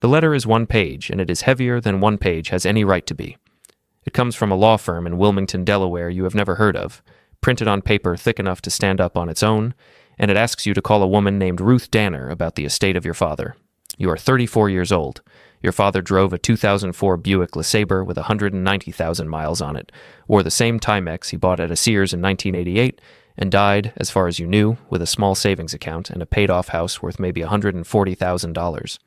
The letter is 1 page, and it is heavier than 1 page has any right to be. It comes from a law firm in Wilmington, Delaware you have never heard of, printed on paper thick enough to stand up on its own, and it asks you to call a woman named Ruth Danner about the estate of your father. You are 34 years old. Your father drove a 2004 Buick LeSabre with 190,000 miles on it, wore the same Timex he bought at a Sears in 1988, and died, as far as you knew, with a small savings account and a paid-off house worth maybe $140,000.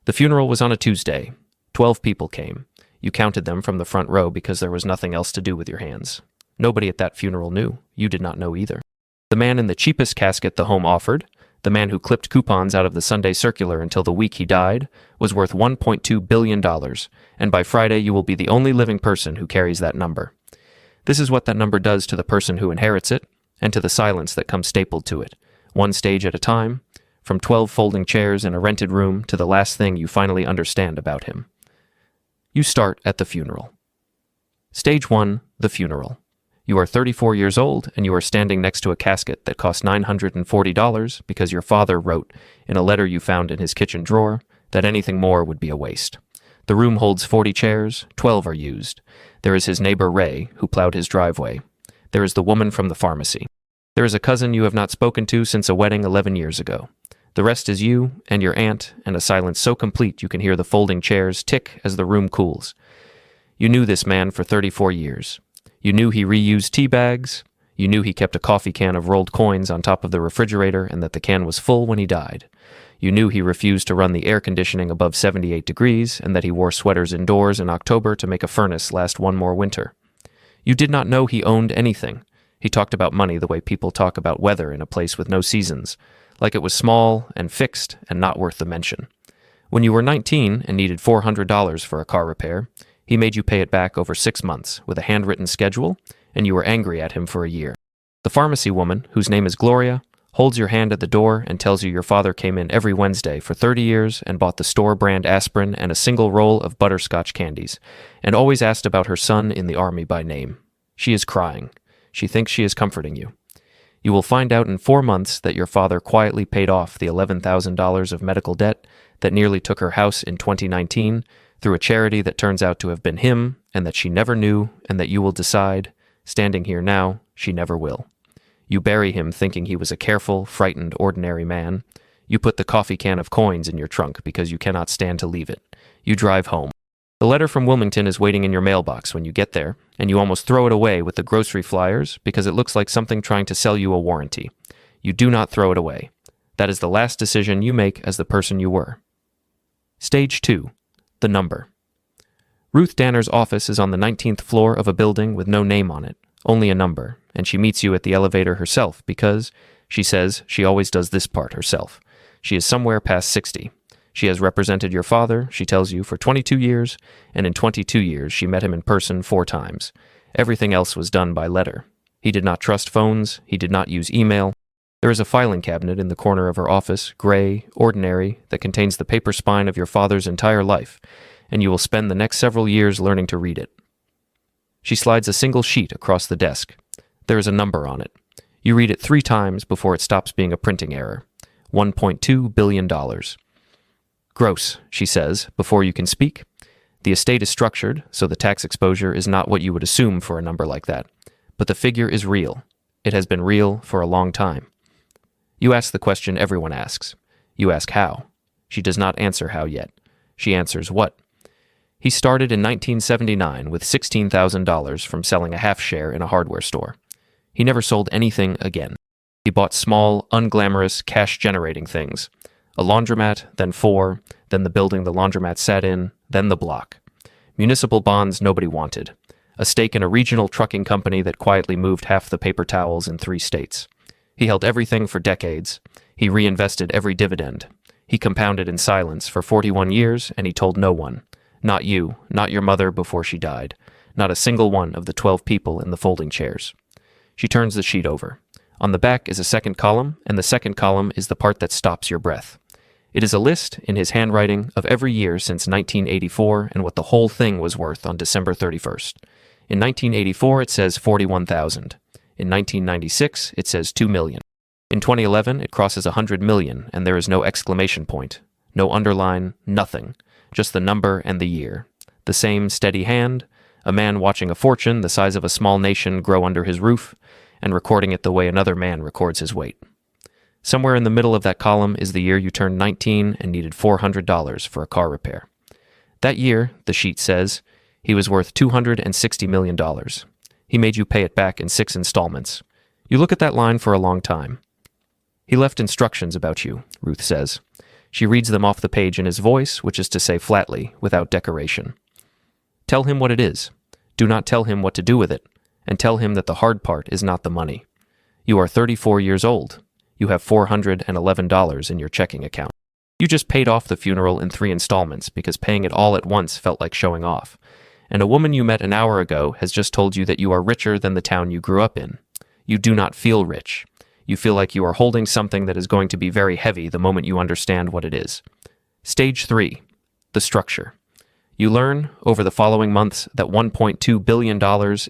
The funeral was on a Tuesday. 12 people came. You counted them from the front row because there was nothing else to do with your hands. Nobody at that funeral knew. You did not know either. The man in the cheapest casket the home offered, the man who clipped coupons out of the Sunday Circular until the week he died, was worth $1.2 billion, and by Friday you will be the only living person who carries that number. This is what that number does to the person who inherits it, and to the silence that comes stapled to it, one stage at a time, from 12 folding chairs in a rented room to the last thing you finally understand about him. You start at the funeral. Stage 1, the funeral. You are 34 years old, and you are standing next to a casket that cost $940 because your father wrote, in a letter you found in his kitchen drawer, that anything more would be a waste. The room holds 40 chairs, 12 are used. There is his neighbor Ray, who plowed his driveway. There is the woman from the pharmacy. There is a cousin you have not spoken to since a wedding 11 years ago. The rest is you and your aunt, and a silence so complete you can hear the folding chairs tick as the room cools. You knew this man for 34 years. You knew he reused tea bags. You knew he kept a coffee can of rolled coins on top of the refrigerator and that the can was full when he died. You knew he refused to run the air conditioning above 78 degrees and that he wore sweaters indoors in October to make a furnace last one more winter. You did not know he owned anything. He talked about money the way people talk about weather in a place with no seasons, like it was small and fixed and not worth the mention. When you were 19 and needed $400 for a car repair, he made you pay it back over 6 months with a handwritten schedule, and you were angry at him for a year. The pharmacy woman, whose name is Gloria, holds your hand at the door and tells you your father came in every Wednesday for 30 years and bought the store-brand aspirin and a single roll of butterscotch candies, and always asked about her son in the army by name. She is crying. She thinks she is comforting you. You will find out in 4 months that your father quietly paid off the $11,000 of medical debt that nearly took her house in 2019 through a charity that turns out to have been him and that she never knew, and that you will decide, standing here now, she never will. You bury him thinking he was a careful, frightened, ordinary man. You put the coffee can of coins in your trunk because you cannot stand to leave it. You drive home. The letter from Wilmington is waiting in your mailbox when you get there, and you almost throw it away with the grocery flyers because it looks like something trying to sell you a warranty. You do not throw it away. That is the last decision you make as the person you were. Stage 2. The number. Ruth Danner's office is on the 19th floor of a building with no name on it, only a number, and she meets you at the elevator herself because, she says, she always does this part herself. She is somewhere past 60. She has represented your father, she tells you, for 22 years, and in 22 years she met him in person 4 times. Everything else was done by letter. He did not trust phones, he did not use email. There is a filing cabinet in the corner of her office, gray, ordinary, that contains the paper spine of your father's entire life, and you will spend the next several years learning to read it. She slides a single sheet across the desk. There is a number on it. You read it 3 times before it stops being a printing error. $1.2 billion. Gross, she says, before you can speak. The estate is structured, so the tax exposure is not what you would assume for a number like that. But the figure is real. It has been real for a long time. You ask the question everyone asks. You ask how. She does not answer how yet. She answers what. He started in 1979 with $16,000 from selling a half share in a hardware store. He never sold anything again. He bought small, unglamorous, cash-generating things. A laundromat, then 4, then the building the laundromat sat in, then the block. Municipal bonds nobody wanted. A stake in a regional trucking company that quietly moved half the paper towels in 3 states. He held everything for decades. He reinvested every dividend. He compounded in silence for 41 years, and he told no one. Not you, not your mother before she died. Not a single one of the 12 people in the folding chairs. She turns the sheet over. On the back is a second column, and the second column is the part that stops your breath. It is a list, in his handwriting, of every year since 1984 and what the whole thing was worth on December 31st. In 1984, it says $41,000. In 1996, it says $2 million. In 2011, it crosses $100 million, and there is no exclamation point. No underline, nothing. Just the number and the year. The same steady hand, a man watching a fortune the size of a small nation grow under his roof, and recording it the way another man records his weight. Somewhere in the middle of that column is the year you turned 19 and needed $400 for a car repair. That year, the sheet says, he was worth $260 million. He made you pay it back in 6 installments. You look at that line for a long time. He left instructions about you, Ruth says. She reads them off the page in his voice, which is to say flatly, without decoration. Tell him what it is. Do not tell him what to do with it, and tell him that the hard part is not the money. You are 34 years old. You have $411 in your checking account. You just paid off the funeral in 3 installments because paying it all at once felt like showing off. And a woman you met an hour ago has just told you that you are richer than the town you grew up in. You do not feel rich. You feel like you are holding something that is going to be very heavy the moment you understand what it is. Stage 3. The structure. You learn, over the following months, that $1.2 billion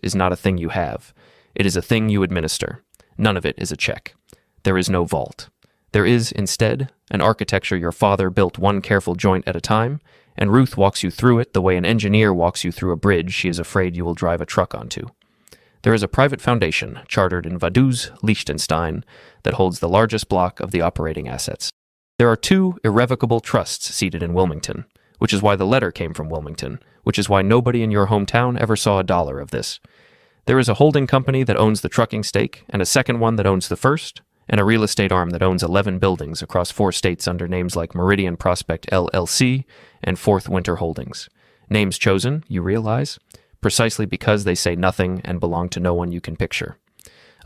is not a thing you have. It is a thing you administer. None of it is a check. There is no vault. There is, instead, an architecture your father built one careful joint at a time, and Ruth walks you through it the way an engineer walks you through a bridge she is afraid you will drive a truck onto. There is a private foundation, chartered in Vaduz, Liechtenstein, that holds the largest block of the operating assets. There are 2 irrevocable trusts seated in Wilmington, which is why the letter came from Wilmington, which is why nobody in your hometown ever saw a dollar of this. There is a holding company that owns the trucking stake, and a second one that owns the first, and a real estate arm that owns 11 buildings across 4 states under names like Meridian Prospect LLC and Fourth Winter Holdings. Names chosen, you realize, precisely because they say nothing and belong to no one you can picture.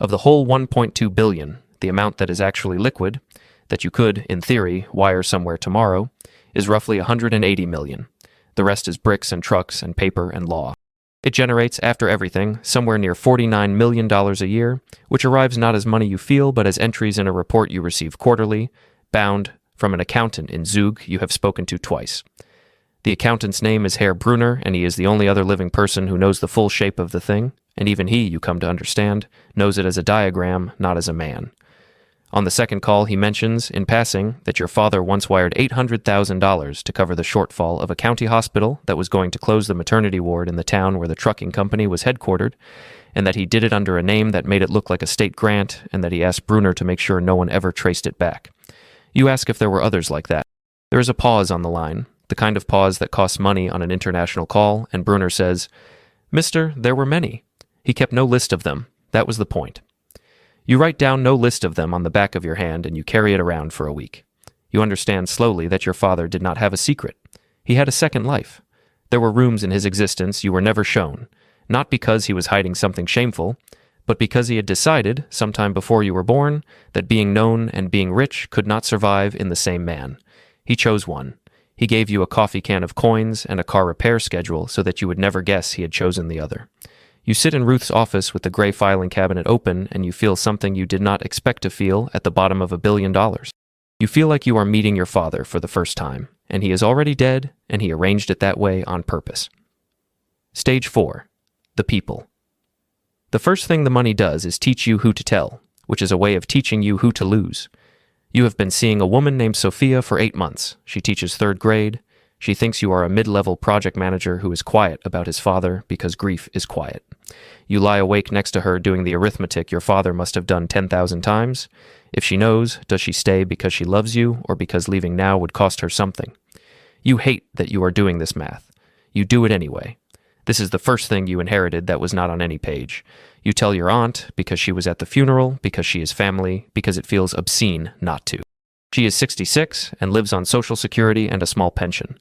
Of the whole $1.2 billion, the amount that is actually liquid, that you could, in theory, wire somewhere tomorrow, is roughly $180 million. The rest is bricks and trucks and paper and law. It generates, after everything, somewhere near $49 million a year, which arrives not as money you feel, but as entries in a report you receive quarterly, bound from an accountant in Zug you have spoken to twice. The accountant's name is Herr Brunner, and he is the only other living person who knows the full shape of the thing, and even he, you come to understand, knows it as a diagram, not as a man. On the second call, he mentions, in passing, that your father once wired $800,000 to cover the shortfall of a county hospital that was going to close the maternity ward in the town where the trucking company was headquartered, and that he did it under a name that made it look like a state grant, and that he asked Brunner to make sure no one ever traced it back. You ask if there were others like that. There is a pause on the line, the kind of pause that costs money on an international call, and Brunner says, "Mister, there were many. He kept no list of them. That was the point." You write down no list of them on the back of your hand and you carry it around for a week. You understand slowly that your father did not have a secret. He had a second life. There were rooms in his existence you were never shown, not because he was hiding something shameful, but because he had decided, sometime before you were born, that being known and being rich could not survive in the same man. He chose one. He gave you a coffee can of coins and a car repair schedule so that you would never guess he had chosen the other. You sit in Ruth's office with the gray filing cabinet open and you feel something you did not expect to feel at the bottom of $1 billion. You feel like you are meeting your father for the first time, and he is already dead, and he arranged it that way on purpose. Stage 4. The people. The first thing the money does is teach you who to tell, which is a way of teaching you who to lose. You have been seeing a woman named Sophia for 8 months. She teaches 3rd grade. She thinks you are a mid-level project manager who is quiet about his father because grief is quiet. You lie awake next to her doing the arithmetic your father must have done 10,000 times. If she knows, does she stay because she loves you or because leaving now would cost her something? You hate that you are doing this math. You do it anyway. This is the first thing you inherited that was not on any page. You tell your aunt because she was at the funeral, because she is family, because it feels obscene not to. She is 66 and lives on Social Security and a small pension.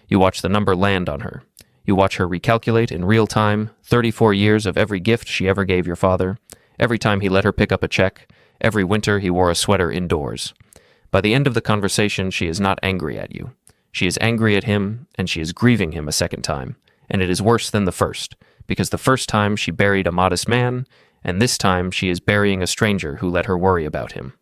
You watch the number land on her. You watch her recalculate in real time 34 years of every gift she ever gave your father, every time he let her pick up a check, every winter he wore a sweater indoors. By the end of the conversation, she is not angry at you. She is angry at him, and she is grieving him a second time, and it is worse than the first, because the first time she buried a modest man, and this time she is burying a stranger who let her worry about him.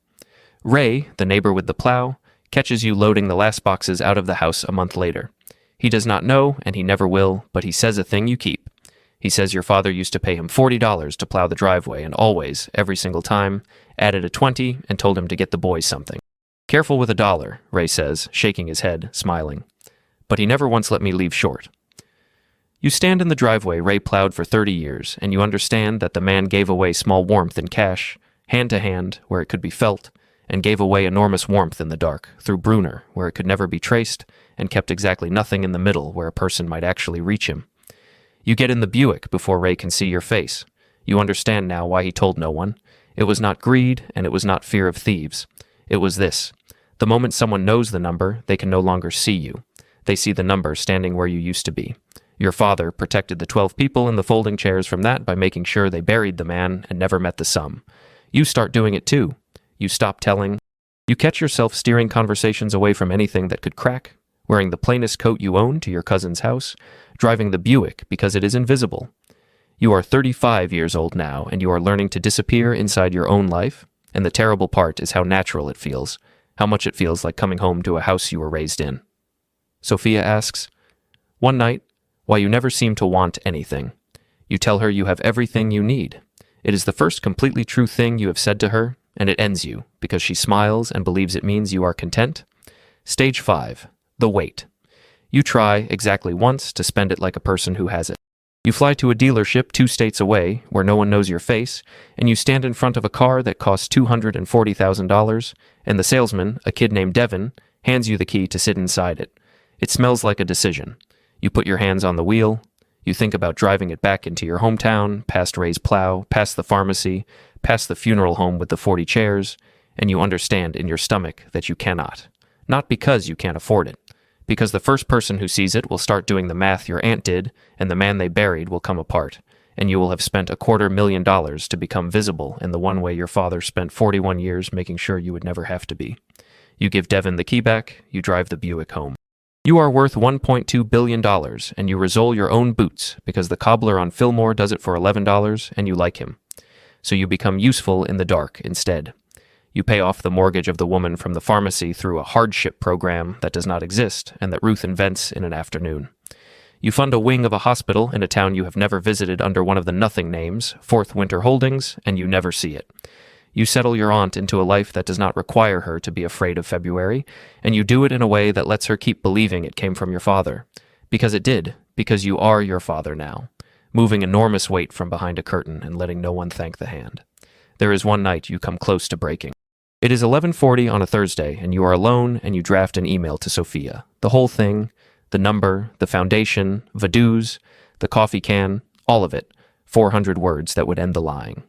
Ray, the neighbor with the plow, catches you loading the last boxes out of the house a month later. He does not know, and he never will, but he says a thing you keep. He says your father used to pay him $40 to plow the driveway and always, every single time, added a $20 and told him to get the boys something. Careful with $1, Ray says, shaking his head, smiling. But he never once let me leave short. You stand in the driveway Ray plowed for 30 years, and you understand that the man gave away small warmth in cash, hand to hand, where it could be felt, and gave away enormous warmth in the dark, through Bruner, where it could never be traced, and kept exactly nothing in the middle where a person might actually reach him. You get in the Buick before Ray can see your face. You understand now why he told no one. It was not greed, and it was not fear of thieves. It was this. The moment someone knows the number, they can no longer see you. They see the number standing where you used to be. Your father protected the 12 people in the folding chairs from that by making sure they buried the man and never met the sum. You start doing it too. You stop telling. You catch yourself steering conversations away from anything that could crack, wearing the plainest coat you own to your cousin's house, driving the Buick because it is invisible. You are 35 years old now, and you are learning to disappear inside your own life, and the terrible part is how natural it feels, how much it feels like coming home to a house you were raised in. Sophia asks, one night, why you never seem to want anything. You tell her you have everything you need. It is the first completely true thing you have said to her, and it ends you, because she smiles and believes it means you are content. Stage 5. The wait. You try, exactly once, to spend it like a person who has it. You fly to a dealership 2 states away, where no one knows your face, and you stand in front of a car that costs $240,000, and the salesman, a kid named Devin, hands you the key to sit inside it. It smells like a decision. You put your hands on the wheel. You think about driving it back into your hometown, past Ray's plow, past the pharmacy, past the funeral home with the 40 chairs, and you understand in your stomach that you cannot. Not because you can't afford it, because the first person who sees it will start doing the math your aunt did, and the man they buried will come apart, and you will have spent $250,000 to become visible in the one way your father spent 41 years making sure you would never have to be. You give Devin the key back, you drive the Buick home. You are worth $1.2 billion, and you resole your own boots because the cobbler on Fillmore does it for $11, and you like him. So you become useful in the dark instead. You pay off the mortgage of the woman from the pharmacy through a hardship program that does not exist and that Ruth invents in an afternoon. You fund a wing of a hospital in a town you have never visited under one of the nothing names, Fourth Winter Holdings, and you never see it. You settle your aunt into a life that does not require her to be afraid of February, and you do it in a way that lets her keep believing it came from your father. Because it did, because you are your father now, moving enormous weight from behind a curtain and letting no one thank the hand. There is one night you come close to breaking. It is 11:40 on a Thursday, and you are alone, and you draft an email to Sophia. The whole thing, the number, the foundation, Vaduz, the coffee can, all of it, 400 words that would end the lying.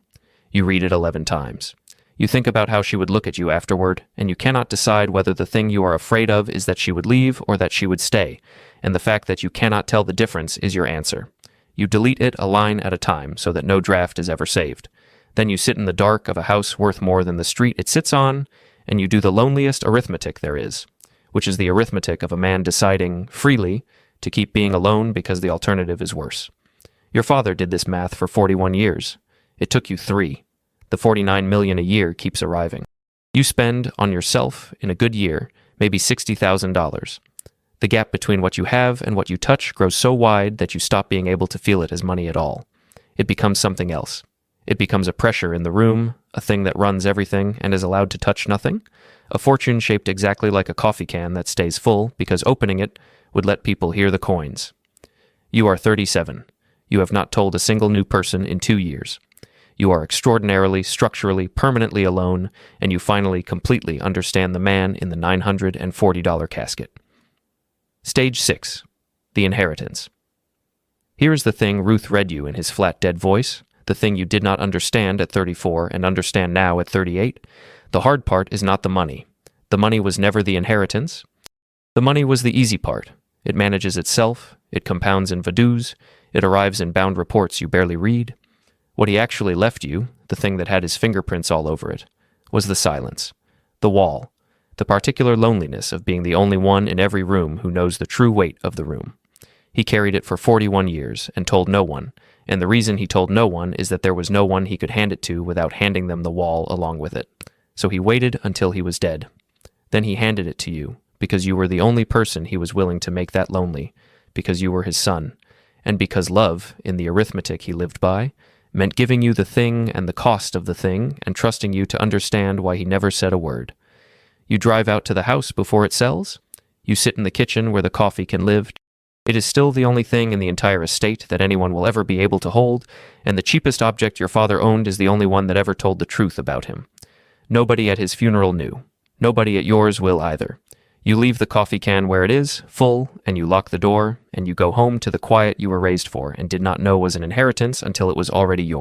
You read it 11 times. You think about how she would look at you afterward, and you cannot decide whether the thing you are afraid of is that she would leave or that she would stay, and the fact that you cannot tell the difference is your answer. You delete it a line at a time so that no draft is ever saved. Then you sit in the dark of a house worth more than the street it sits on, and you do the loneliest arithmetic there is, which is the arithmetic of a man deciding, freely, to keep being alone because the alternative is worse. Your father did this math for 41 years. It took you 3. The $49 million a year keeps arriving. You spend, on yourself, in a good year, maybe $60,000. The gap between what you have and what you touch grows so wide that you stop being able to feel it as money at all. It becomes something else. It becomes a pressure in the room, a thing that runs everything and is allowed to touch nothing, a fortune shaped exactly like a coffee can that stays full because opening it would let people hear the coins. You are 37. You have not told a single new person in 2 years. You are extraordinarily, structurally, permanently alone, and you finally completely understand the man in the $940 casket. Stage 6. The inheritance. Here is the thing Ruth read you in his flat, dead voice, the thing you did not understand at 34 and understand now at 38. The hard part is not the money. The money was never the inheritance. The money was the easy part. It manages itself, it compounds in Vaduz, it arrives in bound reports you barely read. What he actually left you, the thing that had his fingerprints all over it, was the silence, the wall, the particular loneliness of being the only one in every room who knows the true weight of the room. He carried it for 41 years and told no one, and the reason he told no one is that there was no one he could hand it to without handing them the wall along with it. So he waited until he was dead. Then he handed it to you, because you were the only person he was willing to make that lonely, because you were his son, and because love, in the arithmetic he lived by, meant giving you the thing and the cost of the thing and trusting you to understand why he never said a word. You drive out to the house before it sells. You sit in the kitchen where the coffee can live. It is still the only thing in the entire estate that anyone will ever be able to hold, and the cheapest object your father owned is the only one that ever told the truth about him. Nobody at his funeral knew. Nobody at yours will either. You leave the coffee can where it is, full, and you lock the door, and you go home to the quiet you were raised for and did not know was an inheritance until it was already yours.